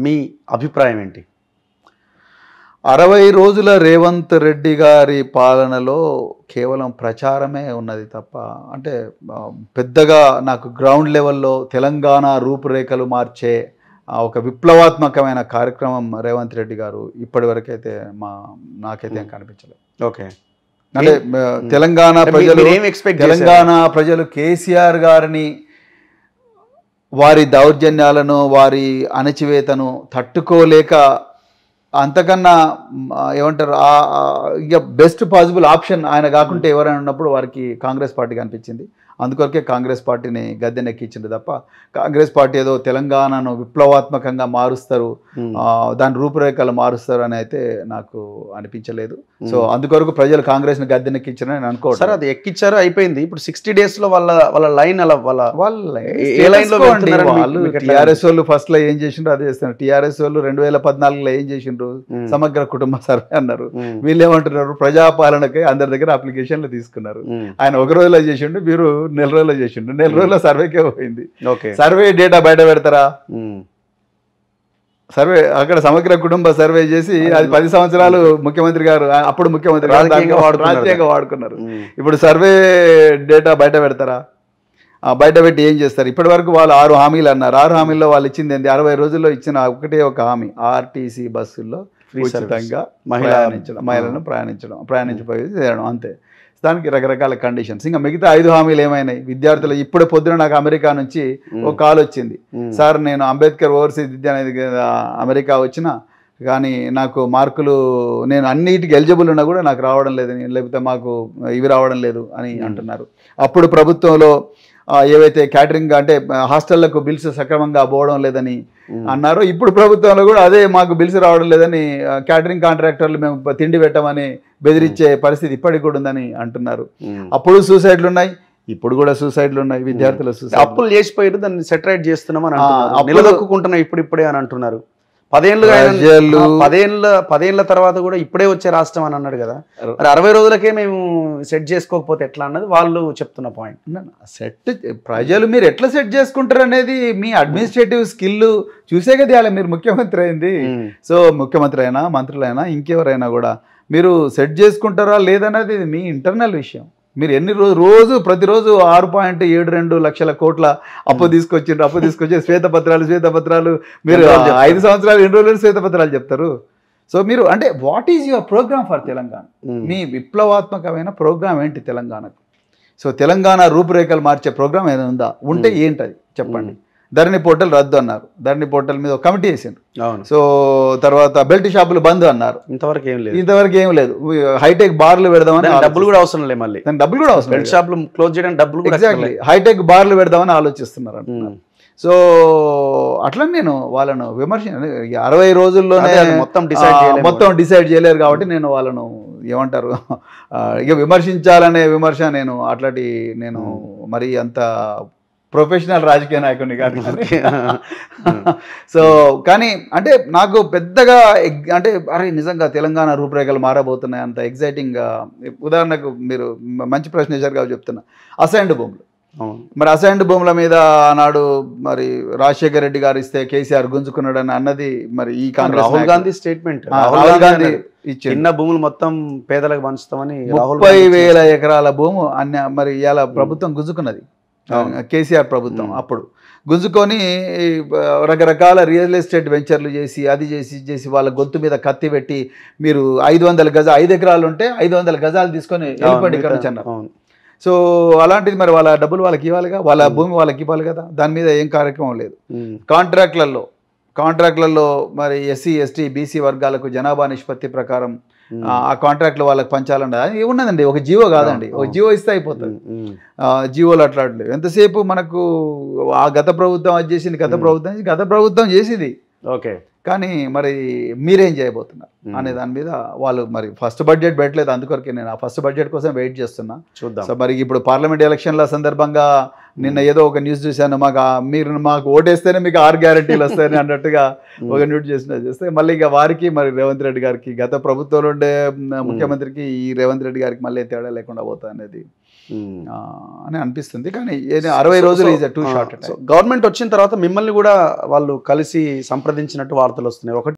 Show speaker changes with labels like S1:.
S1: మీ అభిప్రాయం ఏంటి?
S2: 60 రోజుల రేవంత్ రెడ్డి గారి పాలనలో కేవలం ప్రచారమే ఉన్నది తప్ప అంటే పెద్దగా నాకు గ్రౌండ్ లెవెల్లో తెలంగాణ రూపురేఖలు మార్చే ఒక విప్లవాత్మకమైన కార్యక్రమం రేవంత్ రెడ్డి గారు ఇప్పటివరకైతే నాకైతే కనిపించలేదు.
S1: ఓకే.
S2: అంటే తెలంగాణ ప్రజలు కేసీఆర్ గారిని వారి దౌర్జన్యాలను వారి అణచివేతను తట్టుకోలేక అంతకన్నా ఏమంటారు ఇక బెస్ట్ పాసిబుల్ ఆప్షన్ ఆయన కాకుంటే ఎవరైనా ఉన్నప్పుడు వారికి కాంగ్రెస్ పార్టీ కనిపించింది. అందుకొరకే కాంగ్రెస్ పార్టీని గద్దెనెక్కించింది తప్ప కాంగ్రెస్ పార్టీ ఏదో తెలంగాణను విప్లవాత్మకంగా మారుస్తారు, దాని రూపురేఖలు మారుస్తారు అని అయితే నాకు అనిపించలేదు. సో అందుకొరకు ప్రజలు కాంగ్రెస్ని గద్దెనెక్కించారని నేను అనుకోవచ్చు.
S1: సార్ అది ఎక్కిచ్చారు, అయిపోయింది. ఇప్పుడు 60 days లో వాళ్ళ లైన్ అలా
S2: వాళ్ళు టీఆర్ఎస్ వాళ్ళు ఫస్ట్ లో ఏం చేసిండ్రు అదే చేస్తున్నారు. టీఆర్ఎస్ వాళ్ళు 2014లో ఏం చేసిండ్రు, సమగ్ర కుటుంబ సర్వే అన్నారు. వీళ్ళు ఏమంటున్నారు, ప్రజాపాలనకై అందరి దగ్గర అప్లికేషన్లు తీసుకున్నారు. ఆయన ఒక రోజులో చేసిండు, మీరు నెల రోజుల్లో చేసిండు. నెల రోజుల్లో సర్వేకే పోయింది. సర్వే డేటా బయట పెడతారా? సర్వే అక్కడ సమగ్ర కుటుంబ సర్వే చేసి అది 10 సంవత్సరాలు ముఖ్యమంత్రి గారు అప్పుడు ముఖ్యమంత్రి రాజకీయంగా వాడుకున్నారు. ఇప్పుడు సర్వే డేటా బయట పెడతారా? బయట పెట్టి ఏం చేస్తారు? ఇప్పటి వరకు వాళ్ళు 6 హామీలు అన్నారు. 6 హామీల్లో వాళ్ళు ఇచ్చింది ఏంటి? 60 రోజుల్లో ఇచ్చిన ఒకటే ఒక హామీ, ఆర్టీసీ బస్సుల్లో ఉచితంగా మహిళలను ప్రయాణించిపోయి చేయడం, అంతే. దానికి రకరకాల కండిషన్స్. ఇంకా మిగతా 5 హామీలు ఏమైనాయి? విద్యార్థులు ఇప్పుడు పొద్దున నాకు అమెరికా నుంచి ఒక కాల్ వచ్చింది, సార్ నేను అంబేద్కర్ ఓవర్సీస్ విద్య అనేది అమెరికా వచ్చిన కానీ నాకు మార్కులు నేను అన్నిటికి ఎలిజిబుల్ ఉన్నా కూడా నాకు రావడం లేదని, లేకపోతే మాకు ఇవి రావడం లేదు అని అంటున్నారు. అప్పుడు ప్రభుత్వంలో ఏవైతే క్యాటరింగ్ అంటే హాస్టళ్లకు బిల్స్ సక్రమంగా పోవడం లేదని అన్నారు. ఇప్పుడు ప్రభుత్వంలో కూడా అదే మాకు బిల్స్ రావడం లేదని క్యాటరింగ్ కాంట్రాక్టర్లు మేము తిండి పెట్టమని బెదిరించే పరిస్థితి ఇప్పటికి కూడా ఉందని అంటున్నారు. అప్పుడు సూసైడ్లు ఉన్నాయి, ఇప్పుడు కూడా సూసైడ్లు ఉన్నాయి. విద్యార్థుల సూసైడ్
S1: అప్పులు చేసిపోయారు, దాన్ని సెటరైట్ చేస్తున్నాం అని నిలదొక్కుంటున్నాం ఇప్పుడిప్పుడే అని అంటున్నారు. 10 ఏళ్ళ తర్వాత కూడా ఇప్పుడే వచ్చే రాష్ట్రం అని అన్నాడు కదా. మరి 60 రోజులకే మేము సెట్ చేసుకోకపోతే ఎట్లా అన్నది వాళ్ళు చెప్తున్న పాయింట్.
S2: ప్రజలు మీరు ఎట్లా సెట్ చేసుకుంటారు అనేది మీ అడ్మినిస్ట్రేటివ్ స్కిల్ చూసే కదా అలా మీరు ముఖ్యమంత్రి అయింది. సో ముఖ్యమంత్రి అయినా మంత్రులైనా ఇంకెవరైనా కూడా మీరు సెట్ చేసుకుంటారా లేదనేది మీ ఇంటర్నల్ విషయం. మీరు ప్రతిరోజు 6.72 లక్షల కోట్ల అప్పు తీసుకొచ్చి శ్వేతపత్రాలు మీరు 5 సంవత్సరాలు ఎన్ని రోజులు శ్వేతపత్రాలు చెప్తారు? సో మీరు అంటే what is your program for Telangana? మీ విప్లవాత్మకమైన ప్రోగ్రామ్ ఏంటి తెలంగాణకు? సో తెలంగాణ రూపురేఖలు మార్చే ప్రోగ్రామ్ ఏదైనా ఉందా? ఉంటే ఏంటది చెప్పండి. ధరణి పోర్టల్ రద్దు అన్నారు, ధరణి పోర్టల్ మీద ఒక కమిటీ వేసిండ్రు. సో తర్వాత బెల్ట్ షాపులు బంద్ అన్నారు, ఇంతవరకు ఏం లేదు. హైటెక్ బార్లు పెడదామని,
S1: డబ్బులు కూడా అవసరం లేదు, మళ్ళీ
S2: డబ్బులు కూడా అవసరం,
S1: బెల్ట్ షాపులు క్లోజ్ చేయడానికి డబ్బులు
S2: ఎగ్జాక్ట్లీ హైటెక్ బార్లు పెడదామని ఆలోచిస్తున్నారు అంటున్నారు. సో అట్లా నేను వాళ్ళను 60 రోజుల్లోనే మొత్తం డిసైడ్ చేయలేరు కాబట్టి నేను వాళ్ళను ఏమంటారు ఇక విమర్శించాలనే విమర్శ నేను అట్లాంటి నేను మరి అంత ప్రొఫెషనల్ రాజకీయ నాయకుడిని కాదు. సో కానీ అంటే నాకు పెద్దగా అంటే అరే నిజంగా తెలంగాణ రూపురేఖలు మారబోతున్నాయి అంత ఎగ్జైటింగ్గా. ఉదాహరణకు మీరు మంచి ప్రశ్న వేశారు కాబట్టి చెప్తున్నా, అసైన్డ్ భూములు. మరి అసైన్డ్ భూముల మీద ఆనాడు మరి రాజశేఖర రెడ్డి గారు ఇస్తే కేసీఆర్ గుంజుకున్నాడని అన్నది మరి ఈ కాంగ్రెస్
S1: రాహుల్ గాంధీ స్టేట్మెంట్. రాహుల్ గాంధీ చిన్న భూములు మొత్తం పేదలకు పంచుతామని
S2: 30,000 ఎకరాల భూము మరి ఇలా ప్రభుత్వం గుంజుకున్నది, కేసీఆర్ ప్రభుత్వం. అప్పుడు గుంజుకొని రకరకాల రియల్ ఎస్టేట్ వెంచర్లు చేసి అది చేసి వాళ్ళ గొంతు మీద కత్తి పెట్టి మీరు 500 గజాలు 5 ఎకరాలు ఉంటే 500 గజాలు తీసుకొని వెళ్ళిపోండి ఇక్కడ నుంచి అన్నారు. సో అలాంటిది మరి వాళ్ళ డబ్బులు వాళ్ళకి ఇవ్వాలిగా, వాళ్ళ భూమి వాళ్ళకి ఇవ్వాలి కదా. దాని మీద ఏం కార్యక్రమం లేదు. కాంట్రాక్ట్లలో మరి ఎస్సీ ఎస్టీ బీసీ వర్గాలకు జనాభా నిష్పత్తి ప్రకారం ఆ కాంట్రాక్ట్లు వాళ్ళకి పంచాలండి, అది ఉన్నదండి. ఒక జీవో కాదండి, ఒక జీవో ఇస్తే అయిపోతుంది. జీవోలు అట్లాంటివి ఎంతసేపు మనకు ఆ గత ప్రభుత్వం అది చేసింది, గత ప్రభుత్వం చేసింది.
S1: ఓకే,
S2: కానీ మరి మీరేం చేయబోతున్నారు అనే దాని మీద వాళ్ళు మరి ఫస్ట్ బడ్జెట్ పెట్టలేదు. అందుకొరకే నేను ఆ ఫస్ట్ బడ్జెట్ కోసం వెయిట్ చేస్తున్నా, చూద్దాం. సో మరి ఇప్పుడు పార్లమెంట్ ఎలక్షన్ల సందర్భంగా నిన్న ఏదో ఒక న్యూస్ చూశాను, మీరు మాకు ఓటేస్తేనే మీకు 6 గ్యారెంటీలు వస్తాయని అన్నట్టుగా ఒక న్యూస్ చేస్తే మళ్ళీ ఇక వారికి మరి రేవంత్ రెడ్డి గారికి గత ప్రభుత్వంలో ఉండే ముఖ్యమంత్రికి ఈ రేవంత్ రెడ్డి గారికి మళ్ళీ తేడా లేకుండా పోతా అనేది అని అనిపిస్తుంది. కానీ 60 రోజులు ఈజ్ టూ షార్ట్.
S1: గవర్నమెంట్ వచ్చిన తర్వాత మిమ్మల్ని కూడా వాళ్ళు కలిసి సంప్రదించినట్టు వార్తలు వస్తున్నాయి. ఒకటి